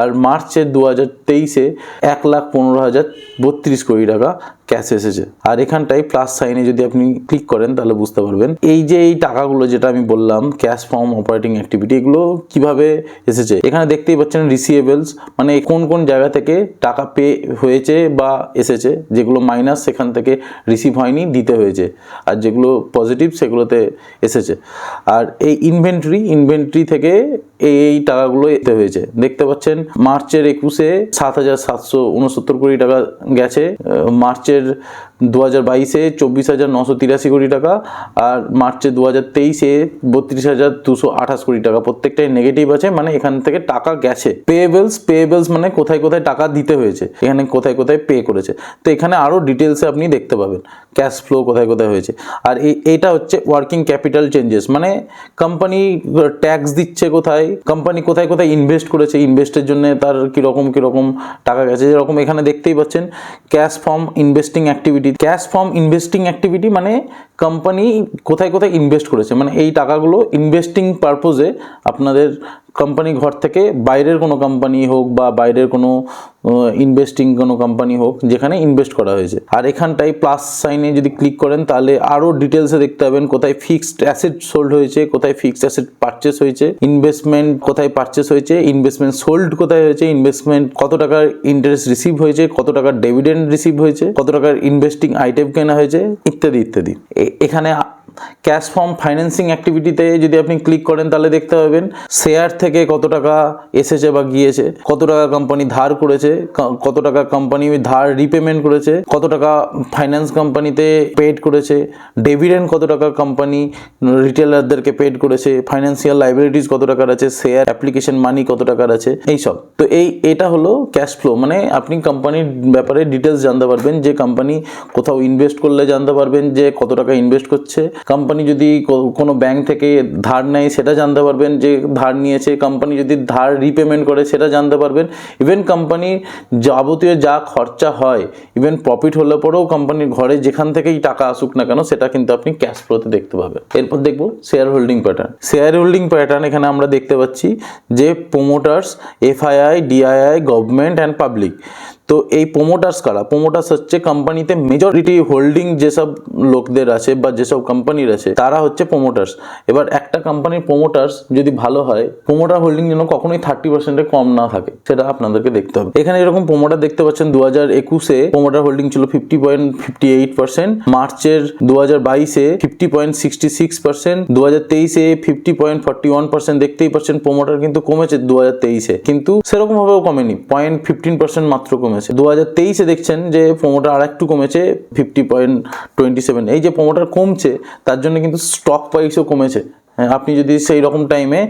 আর মার্চের 2023-এ 1,15,032 কোটি টাকা ক্যাশ এসেছে। আর এখানটায় প্লাস সাইনে যদি আপনি ক্লিক করেন তাহলে বুঝতে পারবেন এই যে এই টাকাগুলো যেটা আমি বললাম ক্যাশ ফ্রম অপারেটিং অ্যাক্টিভিটি, এগুলো কিভাবে এসেছে। এখানে দেখতেই পাচ্ছেন রিসিভেবলস, মানে কোন কোন জায়গা থেকে টাকা পে হয়েছে বা এসেছে, যেগুলো মাইনাস সেখান থেকে রিসিভ হয়নি দিতে হয়েছে, আর যেগুলো পজিটিভ সেগুলোতে এসেছে। আর এই ইনভেন্টরি থেকে এই টাকাগুলো এতে হয়েছে। দেখতে পাচ্ছেন মার্চের 21-এ 7,769 কোটি টাকা গেছে, মার্চের 2022-এ 24,983 কোটি টাকা, আর মার্চের 2023-এ 32,228 কোটি টাকা। প্রত্যেকটাই নেগেটিভ আছে, মানে এখান থেকে টাকা গেছে। পেয়েবলস মানে কোথায় কোথায় টাকা দিতে হয়েছে, এখানে কোথায় কোথায় পে করেছে। তো এখানে আরও ডিটেলসে আপনি দেখতে পাবেন ক্যাশ ফ্লো কোথায় কোথায় হয়েছে। আর এইটা হচ্ছে ওয়ার্কিং ক্যাপিটাল চেঞ্জেস, মানে কোম্পানি ট্যাক্স দিচ্ছে কোথায়, কোম্পানি কোথায় কোথায় ইনভেস্ট করেছে, ইনভেস্টের জন্য তার কীরকম টাকা গেছে। যেরকম এখানে দেখতেই পাচ্ছেন ক্যাশ ফ্রম ইনভেস্টিং অ্যাক্টিভিটি, মানে কোম্পানি কোথায় কোথায় ইনভেস্ট করেছে, মানে এই টাকাগুলো ইনভেস্টিং পারপোজে আপনাদের কোম্পানি ঘর থেকে বাইরের কোনো কোম্পানি হোক বা বাইরের কোনো ইনভেস্টিং কোনো কোম্পানি হোক যেখানে ইনভেস্ট করা হয়েছে। আর এখানটায় প্লাস সাইনে যদি ক্লিক করেন তাহলে আরও ডিটেলসে দেখতে পাবেন কোথায় ফিক্সড অ্যাসেট সোল্ড হয়েছে, কোথায় ফিক্সড অ্যাসেট পারচেস হয়েছে, ইনভেস্টমেন্ট কোথায় পারচেস হয়েছে, ইনভেস্টমেন্ট সোল্ড কোথায় হয়েছে, ইনভেস্টমেন্ট কত টাকার ইন্টারেস্ট রিসিভ হয়েছে, কত টাকার ডিভিডেন্ড রিসিভ হয়েছে, কত টাকার ইনভেস্টিং আইটেম কেনা হয়েছে, ইত্যাদি ইত্যাদি। এখানে ক্যাশ ফ্রম ফাইন্যান্সিং অ্যাক্টিভিটিতে যদি আপনি ক্লিক করেন তাহলে দেখতে পাবেন শেয়ার থেকে কত টাকা এসেছে বা গিয়েছে, কত টাকা কোম্পানি ধার করেছে, কত টাকা কোম্পানি ধার রিপেমেন্ট করেছে, কত টাকা ফাইন্যান্স কোম্পানিতে পেড করেছে, ডিভিডেন্ড কত টাকা কোম্পানি রিটেলারদেরকে পেড করেছে, ফাইন্যান্সিয়াল লাইবিলিটিস কত টাকার আছে, শেয়ার অ্যাপ্লিকেশন মানি কত টাকার আছে, এইসব। তো এটা হলো ক্যাশ ফ্লো, মানে আপনি কোম্পানির ব্যাপারে ডিটেলস জানতে পারবেন, যে কোম্পানি কোথাও ইনভেস্ট করলে জানতে পারবেন যে কত টাকা ইনভেস্ট করছে, কোম্পানি যদি কোনো ব্যাংক থেকে ধার নেয় সেটা জানতে পারবেন যে ধার নিয়েছে, কোম্পানি যদি ধার রিপেমেন্ট করে সেটা জানতে পারবেন, ইভেন কোম্পানির যাবতীয় যা খরচা হয়, ইভেন প্রফিট হলে পরেও কোম্পানির ঘরে যেখান থেকেই টাকা আসুক না কেন সেটা কিন্তু আপনি ক্যাশ ফ্লোতে দেখতে পাবেন। এরপর দেখব শেয়ার হোল্ডিং প্যাটার্ন। এখানে আমরা দেখতে পাচ্ছি যে প্রোমোটার্স, FII, DII, government and public. তো এই প্রোমোটার্স কারা? প্রোমোটার্স হচ্ছে কোম্পানিতে মেজরিটি হোল্ডিং যেসব লোকদের আছে বা যেসব কোম্পানির আছে তারা হচ্ছে প্রোমোটার্স। এবার একটা কোম্পানির প্রোমোটার্স যদি ভালো হয়, প্রোমোটার হোল্ডিং যেন কখনোই 30% কম না থাকে সেটা আপনাদেরকে দেখতে হবে। এখানে এরকম প্রোমোটার দেখতে পাচ্ছেন 2021-এ প্রোমোটার হোল্ডিং ছিল 50.58%, মার্চের 2022-এ 50.66%, 2023-এ 50.41%। দেখতেই পাচ্ছেন প্রোমোটার কিন্তু কমেছে 2023-এ, কিন্তু সেরকম ভাবেও কমেনি, 0.15% মাত্র কমেছে। 2023-এ দেখছেন যে প্রোমোটার আর একটু কমেছে 50.27। এই যে প্রোমোটার কমছে তার জন্য কিন্তু স্টক প্রাইসও কমেছে। আপনি যদি সেই রকম টাইমে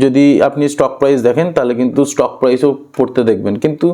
যদি আপনি স্টক প্রাইস দেখেন তাহলে কিন্তু স্টক প্রাইসও পড়তে দেখবেন, কিন্তু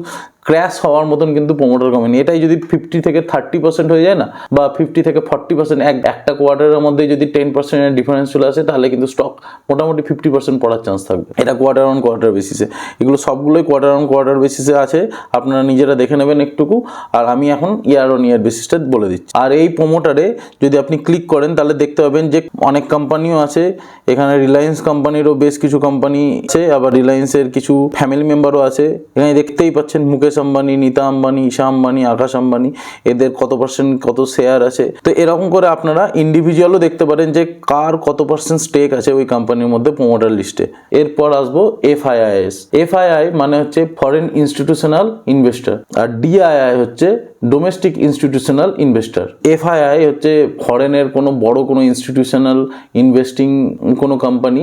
ক্র্যাশ হওয়ার মতন কিন্তু প্রোমোটার কমেনি। এটাই যদি 50 থেকে 30% হয়ে যায় না, বা 50 থেকে 40%, একটা কোয়ার্টারের মধ্যে যদি 10% ডিফারেন্স চলে আসে তাহলে কিন্তু স্টক মোটামুটি 50% পড়ার চান্স থাকবে। এটা কোয়ার্টার অন কোয়ার্টার বেসিসে, এগুলো সবগুলোই কোয়ার্টার অন কোয়ার্টার বেসিসে আছে, আপনারা নিজেরা দেখে নেবেন একটুকু। আর আমি এখন ইয়ার অন ইয়ার বেসিসটা বলে দিচ্ছি। আর এই প্রোমোটারে যদি আপনি ক্লিক করেন তাহলে দেখতে পাবেন যে অনেক কোম্পানিও আছে, এখানে রিলায়েন্স কোম্পানিরও বেশ কিছু কোম্পানি আছে, আবার রিলায়েন্সের কিছু ফ্যামিলি মেম্বারও আছে। এখানে দেখতেই পাচ্ছেন মুকেশ আম্বানি, নীতা আম্বানি, ঈশা আম্বানি, আকাশ আম্বানি, এদের কত পার্সেন্ট কত শেয়ার আছে। তো এরকম করে আপনারা ইন্ডিভিজুয়ালও দেখতে পারেন যে কার কত পার্সেন্ট স্টেক আছে ওই কোম্পানির মধ্যে প্রোমোটার লিস্টে। এরপর আসবো এফআইআই মানে হচ্ছে ফরেন ইনস্টিটিউশনাল ইনভেস্টর, আর ডিআইআই হচ্ছে ডোমেস্টিক ইনস্টিটিউশনাল ইনভেস্টর। এফআইআই হচ্ছে ফরেনের কোনো বড় কোনো ইনস্টিটিউশনাল ইনভেস্টিং কোনো কোম্পানি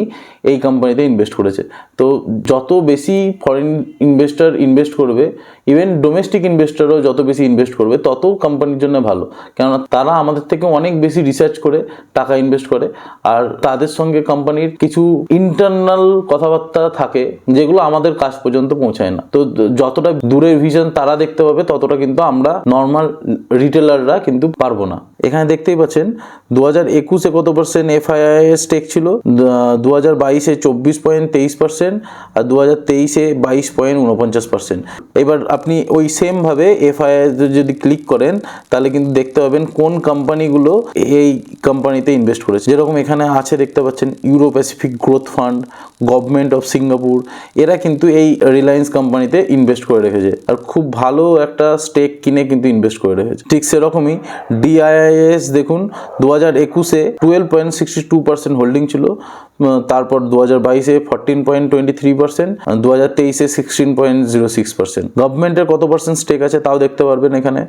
এই কোম্পানিতে ইনভেস্ট করেছে। তো যত বেশি ফরেন ইনভেস্টর ইনভেস্ট করবে, ইভেন ডোমেস্টিক ইনভেস্টরও যত বেশি ইনভেস্ট করবে তত কোম্পানির জন্য ভালো, কেননা তারা আমাদের থেকে অনেক বেশি রিসার্চ করে টাকা ইনভেস্ট করে, আর তাদের সঙ্গে কোম্পানির কিছু ইন্টারনাল কথাবার্তা থাকে যেগুলো আমাদের কাছ পর্যন্ত পৌঁছায় না। তো যতটা দূরের ভিশন তারা দেখতে পাবে ততটা কিন্তু আমরা নর্মাল রিটেলাররা কিন্তু পারবো না। এখানে দেখতেই পাচ্ছেন 2021-এ কত পার্সেন্ট এফআইআই স্টেক ছিল, 2022-এ 24.23% আর 2023-এ 22.49%। এবার আপনি ওই সেম ভাবে এফআইআই যদি ক্লিক করেন তাহলে কিন্তু দেখতে পাবেন কোন কোম্পানিগুলো এই কোম্পানিতে ইনভেস্ট করেছে। যেরকম এখানে আছে দেখতে পাচ্ছেন euro Pacific growth fund, government of Singapore, এরা কিন্তু এই রিলায়েন্স কোম্পানিতে ইনভেস্ট করে রেখেছে আর খুব ভালো একটা স্টেক কিনে কিন্তু ইনভেস্ট করে রেখেছে। ঠিক সেরকমই ডিআইআইএস দেখুন 2021-এ 12.62% হোল্ডিং ছিল, তারপর 2022-এ 14.23%, 2023-এ 16.06%। গভর্নমেন্টের কত পার্সেন্ট স্টেক আছে তাও দেখতে পারবেন এখানে,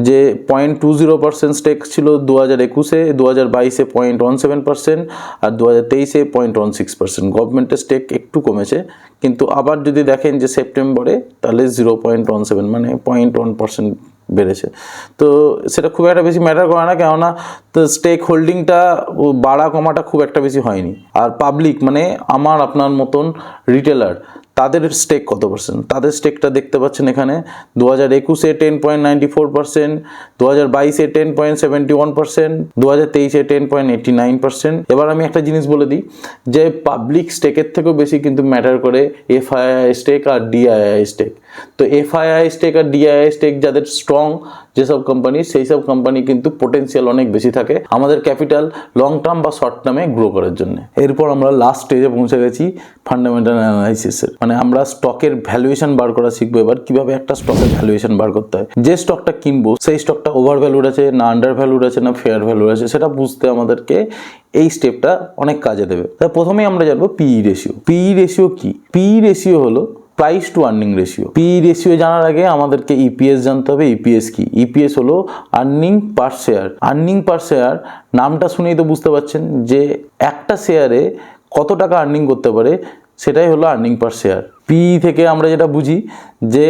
যে 0.20% স্টেক ছিল 2021-এ, 2022-এ 0.17% আর 2023-এ 0.16%। গভর্নমেন্টের স্টেক একটু কমেছে, কিন্তু আবার যদি দেখেন যে সেপ্টেম্বরে তাহলে 0.17 মানে 0.1% বেড়েছে। তো সেটা খুব একটা বেশি ম্যাটার করে না, কেননা তো স্টেক হোল্ডিংটা বাড়া কমাটা খুব একটা বেশি হয়নি। আর পাবলিক মানে আমার আপনার মতন রিটেলার, তাদের স্টেক কত পার্সেন্ট, তাদের স্টেকটা দেখতে পাচ্ছেন এখানে 2021-এ 10.94%, 2022-এ 10.71%, 2023-এ 10.89%। এবার আমি একটা জিনিস বলে দিই যে পাবলিক স্টেকের থেকেও বেশি কিন্তু ম্যাটার করে এফআইআই স্টেক আর ডিআইআই স্টেক। তো এফআইআই স্টেক আর ডিআইআই স্টেক যাদের স্ট্রং যেসব কোম্পানি, সেই সব কোম্পানি কিন্তু পোটেন্সিয়াল অনেক বেশি থাকে আমাদের ক্যাপিটাল লং টার্ম বা শর্ট টার্মে গ্রো করার জন্য। এরপর আমরা লাস্ট স্টেজে পৌঁছে গেছি ফান্ডামেন্টাল অ্যানালাইসিসের, মানে আমরা স্টকের ভ্যালুয়েশন বার করা শিখবো এবার, কিভাবে একটা স্টকের ভ্যালুয়েশন বার করতে হয়। যে স্টকটা কিনবো সেই স্টকটা ওভার ভ্যালুড আছে না আন্ডার ভ্যালুড আছে না ফেয়ার ভ্যালুড আছে, সেটা বুঝতে আমাদেরকে এই স্টেপটা অনেক কাজে দেবে। প্রথমেই আমরা জানবো পিই রেশিও। পিই রেশিও কি? পিই রেশিও হলো price to earning ratio. PE ratio জানার আগে আমাদেরকে ইপিএস জানতে হবে। ইপিএস কি? ইপিএস হলো আর্নিং পার শেয়ার। আর্নিং পার শেয়ার নামটা শুনেই তো বুঝতে পারছেন যে একটা শেয়ারে কত টাকা আর্নিং করতে পারে, সেটাই হলো আর্নিং পার শেয়ার। পিই থেকে আমরা যেটা বুঝি যে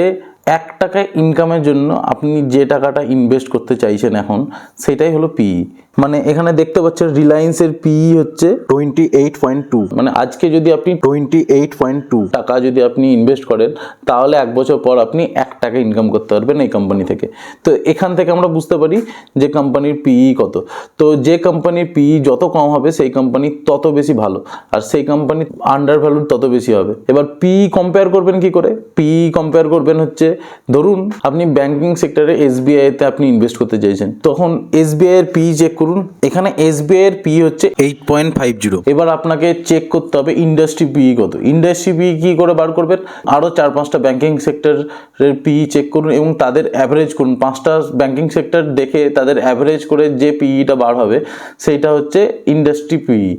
1 টাকা ইনকামের জন্য আপনি যে টাকাটা ইনভেস্ট করতে চাইছেন এখন, সেটাই হলো পিই। মানে এখানে দেখতে পাচ্ছেন রিলায়েন্সের পিই হচ্ছে 28.2, মানে আজকে যদি আপনি 28.2 টাকা যদি আপনি ইনভেস্ট করেন তাহলে 1 বছর পর আপনি 1 টাকা ইনকাম করতে পারবেন এই কোম্পানি থেকে। তো এখান থেকে আমরা বুঝতে পারি যে কোম্পানির পিই কত। তো যে কোম্পানির পিই যত কম হবে সেই কোম্পানি তত বেশি ভালো, আর সেই কোম্পানি আন্ডার ভ্যালুড তত বেশি হবে। এবার পিই কম্পেয়ার করবেন কি করে? পিই কম্পেয়ার করবেন হচ্ছে, ধরুন আপনি ব্যাংকিং সেক্টরে এসবিআইতে আপনি ইনভেস্ট করতে চাইছেন, তখন এসবিআই এর পিই চেক করুন। এখানে এসবিআই এর পিই হচ্ছে 8.50। এবার আপনাকে চেক করতে হবে ইন্ডাস্ট্রি পিই কত। ইন্ডাস্ট্রি পিই কি করে বার করবেন? আরো 4-5টা ব্যাংকিং সেক্টরের পিই চেক করুন এবং তাদের অ্যাভারেজ করুন। 5টা ব্যাংকিং সেক্টর দেখে তাদের অ্যাভারেজ করে যে পিইটা বার হবে সেইটা হচ্ছে ইন্ডাস্ট্রি পিই।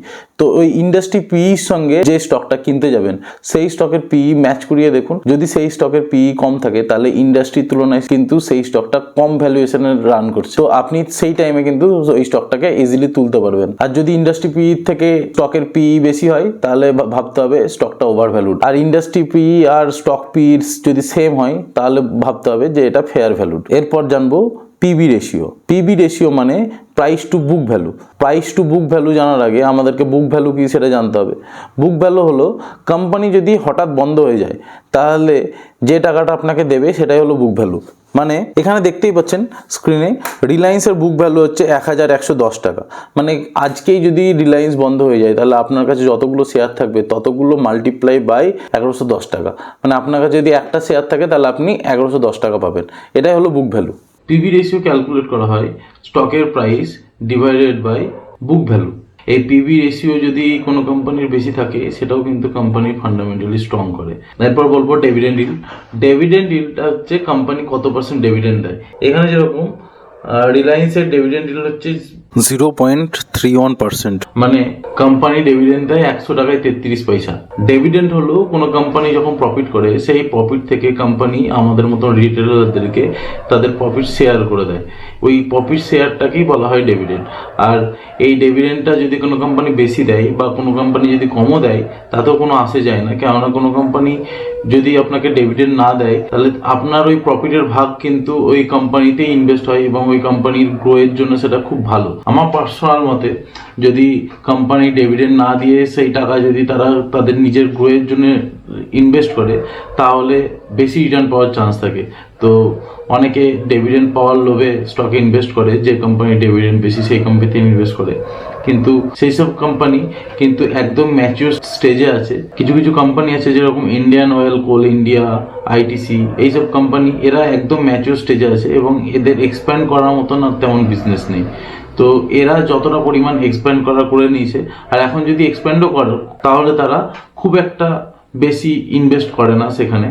তো ওই ইন্ডাস্ট্রি পিইর সঙ্গে যে স্টকটা কিনতে যাবেন সেই স্টকের পিই ম্যাচ করিয়ে দেখুন। যদি সেই স্টকের পিই কম থাকে তাহলে ইন্ডাস্ট্রির তুলনায় কিন্তু সেই স্টকটা কম ভ্যালুয়েশনে রান করছে, তো আপনি সেই টাইমে কিন্তু ওই স্টকটাকে ইজিলি তুলতে পারবেন। আর যদি ইন্ডাস্ট্রি পিই থেকে স্টকের পিই বেশি হয় তাহলে ভাবতে হবে স্টকটা ওভার ভ্যালুড। আর ইন্ডাস্ট্রি পিই আর স্টক পিই যদি সেম হয় তাহলে ভাবতে হবে যে এটা ফেয়ার ভ্যালুড। এরপর জানবো পিবি রেশিও। পিবি রেশিও মানে price to book value. Price to book value জানার আগে আমাদেরকে বুক ভ্যালু কি সেটা জানতে হবে। বুক ভ্যালু হলো কোম্পানি যদি হঠাৎ বন্ধ হয়ে যায় তাহলে যে টাকাটা আপনাকে দেবে সেটাই হলো বুক ভ্যালু। মানে এখানে দেখতেই পাচ্ছেন স্ক্রিনে রিলায়েন্সের বুক ভ্যালু হচ্ছে 1110 টাকা। মানে আজকেই যদি রিলায়েন্স বন্ধ হয়ে যায় তাহলে আপনার কাছে যতগুলো শেয়ার থাকবে ততগুলো মাল্টিপ্লাই বাই 1110 টাকা। মানে আপনার কাছে যদি একটা শেয়ার থাকে তাহলে আপনি 1110 টাকা পাবেন। এটাই হলো book value. PB ratio calculate করা হয় স্টকের price divided by book value. এই পিবি রেশিও যদি কোনো কোম্পানির বেশি থাকে সেটাও কিন্তু কোম্পানির ফান্ডামেন্টালি স্ট্রং করে। এরপর বলবো ডিভিডেন্ড ইল্ড। ডিভিডেন্ড ইল্ডটা হচ্ছে কোম্পানি কত পার্সেন্ট ডিভিডেন্ড দেয়। এখানে যেরকম রিলায়েন্সের ডিভিডেন্ড ইল্ড হচ্ছে 0.31%, মানে কোম্পানি ডিভিডেন্ড দেয় 100 টাকায় 33 পয়সা। ডিভিডেন্ড হলো কোনো কোম্পানি যখন প্রফিট করে সেই প্রফিট থেকে কোম্পানি আমাদের মতো রিটেলারদেরকে তাদের প্রফিট শেয়ার করে দেয়। ওই প্রফিট শেয়ারটাকেই বলা হয় ডিভিডেন্ড। আর এই ডিভিডেন্ডটা যদি কোনো কোম্পানি বেশি দেয় বা কোনো কোম্পানি যদি কমও দেয় তাতেও কোনো আসে যায় না, কেননা কোনো কোম্পানি যদি আপনাকে ডিভিডেন্ড না দেয় তাহলে আপনার ওই প্রফিটের ভাগ কিন্তু ওই কোম্পানিতেই ইনভেস্ট হয় এবং ওই কোম্পানির গ্রোয়ের জন্য সেটা খুব ভালো। আমার পার্সোনাল মতে যদি কোম্পানি ডিভিডেন্ড না দিয়ে সেই টাকা যদি তারা তাদের নিজের গ্রোয়ের জন্য ইনভেস্ট করে তাহলে বেশি রিটার্ন পাওয়ার চান্স থাকে। তো অনেকে ডিভিডেন্ড পাওয়ার লোভে স্টকে ইনভেস্ট করে, যে কোম্পানি ডিভিডেন্ড বেশি সেই কোম্পানিতে ইনভেস্ট করে, কিন্তু সেই সব কোম্পানি কিন্তু একদম ম্যাচিউর স্টেজে আছে। কিছু কিছু কোম্পানি আছে যেরকম ইন্ডিয়ান অয়েল, কোল ইন্ডিয়া, আইটিসি, এইসব কোম্পানি এরা একদম ম্যাচিউর স্টেজে আছে এবং এদের এক্সপ্যান্ড করার মতন আর তেমন বিজনেস নেই। তো এরা যতটা পরিমাণ এক্সপ্যান্ড করে নিয়েছে, আর এখন যদি এক্সপ্যান্ডও করে তাহলে তারা খুব একটা বেশি ইনভেস্ট করে না সেখানে।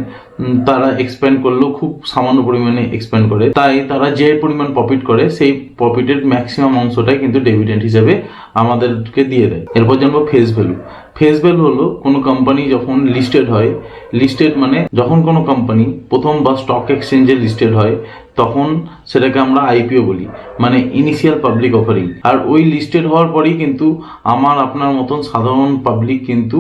তারা এক্সপ্যান্ড করলেও খুব সামান্য পরিমাণে এক্সপ্যান্ড করে, তাই তারা যে পরিমাণ প্রফিট করে সেই প্রফিটের ম্যাক্সিমাম অংশটাই কিন্তু ডিভিডেন্ড হিসেবে আমাদেরকে দিয়ে দেয়। এরপর জানবো ফেস ভ্যালু। ফেস ভ্যালু হলো কোনো কোম্পানি যখন লিস্টেড হয়, লিস্টেড মানে যখন কোনো কোম্পানি প্রথম বা স্টক এক্সচেঞ্জে লিস্টেড হয় তখন সেটাকে আমরা আইপিও বলি, মানে ইনিশিয়াল পাবলিক অফারিং। আর ওই লিস্টেড হওয়ার পরেই কিন্তু আমার আপনার মতন সাধারণ পাবলিক কিন্তু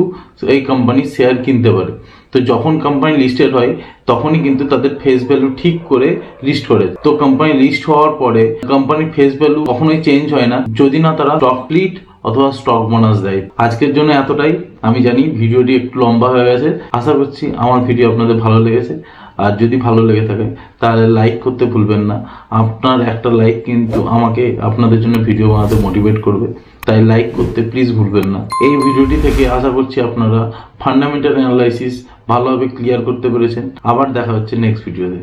এই কোম্পানির শেয়ার কিনতে পারে। তো যখন কোম্পানি লিস্টেড হয় তখনই কিন্তু তাদের ফেস ভ্যালু ঠিক করে লিস্ট করে। তো কোম্পানি লিস্ট হওয়ার পরে কোম্পানির ফেস ভ্যালু কখনোই চেঞ্জ হয় না যদি না তারা স্টক স্প্লিট অথবা স্টক বোনাস দেয়। আজকের জন্য এতটাই। আমি জানি ভিডিওটি একটু লম্বা হয়ে গেছে, আশা করছি আমার ভিডিও আপনাদের ভালো লেগেছে। আর যদি ভালো লেগে থাকে তাহলে লাইক করতে ভুলবেন না। আপনার একটা লাইক কিন্তু আমাকে আপনাদের জন্য ভিডিও বানাতে মোটিভেট করবে, তাই লাইক করতে প্লিজ ভুলবেন না। এই ভিডিওটি থেকে আশা করছি আপনারা ফান্ডামেন্টাল অ্যানালাইসিস ভালোভাবে ক্লিয়ার করতে পেরেছেন। আবার দেখা হচ্ছে নেক্সট ভিডিওতে।